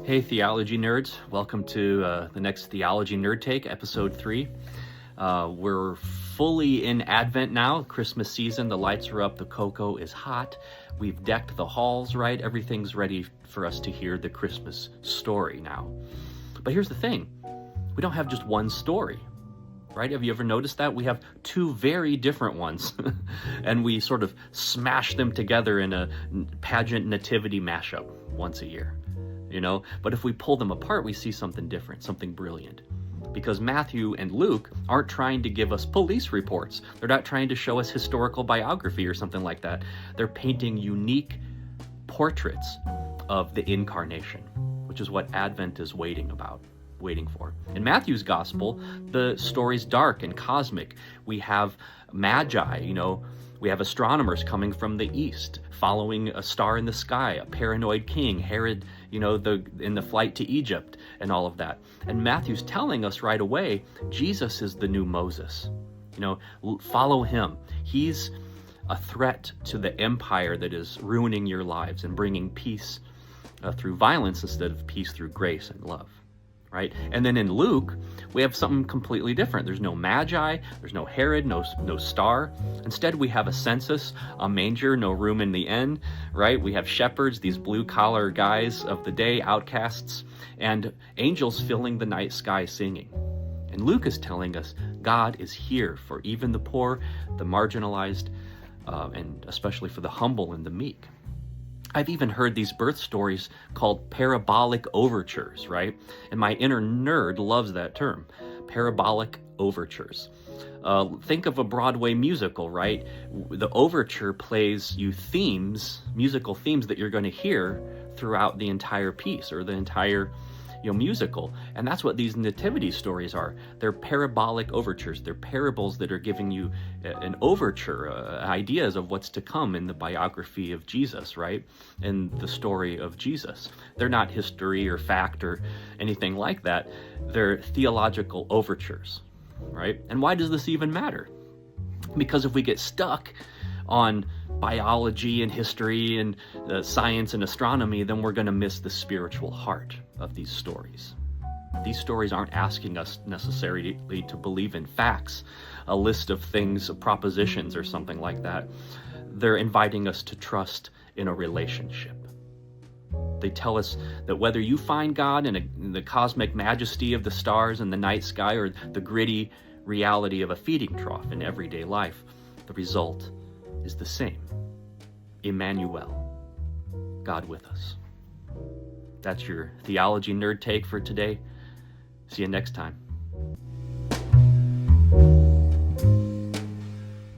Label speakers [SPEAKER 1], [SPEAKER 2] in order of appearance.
[SPEAKER 1] Hey, Theology nerds. Welcome to the next Theology Nerd Take, episode 3. We're fully in Advent now, Christmas season. The lights are up, the cocoa is hot. We've decked the halls, right? Everything's ready for us to hear the Christmas story now. But here's the thing. We don't have just one story, right? Have you ever noticed that? We have two very different ones. And we sort of smash them together in a pageant nativity mashup once a year. But if we pull them apart, we see something different, something brilliant. Because Matthew and Luke aren't trying to give us police reports. They're not trying to show us historical biography or something like that. They're painting unique portraits of the incarnation, which is what Advent is waiting for. In Matthew's gospel, the story's dark and cosmic. We have magi, we have astronomers coming from the east, following a star in the sky, a paranoid king, Herod, in the flight to Egypt and all of that. And Matthew's telling us right away, Jesus is the new Moses. Follow him. He's a threat to the empire that is ruining your lives and bringing peace through violence instead of peace through grace and love. Right? And then in Luke, we have something completely different. There's no magi, there's no Herod, no star. Instead, we have a census, a manger, no room in the inn, right? We have shepherds, these blue-collar guys of the day, outcasts, and angels filling the night sky singing. And Luke is telling us God is here for even the poor, the marginalized, and especially for the humble and the meek. I've even heard these birth stories called parabolic overtures, right? And my inner nerd loves that term, parabolic overtures. Think of a Broadway musical, right? The overture plays you musical themes that you're going to hear throughout the entire piece or the entire musical. And that's what these nativity stories are. They're parabolic overtures. They're parables that are giving you an overture, ideas of what's to come in the biography of Jesus, right? In the story of Jesus. They're not history or fact or anything like that. They're theological overtures, right? And why does this even matter? Because if we get stuck on biology and history and science and astronomy, then we're going to miss the spiritual heart of these stories. These stories aren't asking us necessarily to believe in facts, a list of things, propositions or something like that. They're inviting us to trust in a relationship. They tell us that whether you find God in the cosmic majesty of the stars and the night sky or the gritty reality of a feeding trough in everyday life, the result is the same. Emmanuel, God with us. That's your Theology Nerd Take for today. See you next time.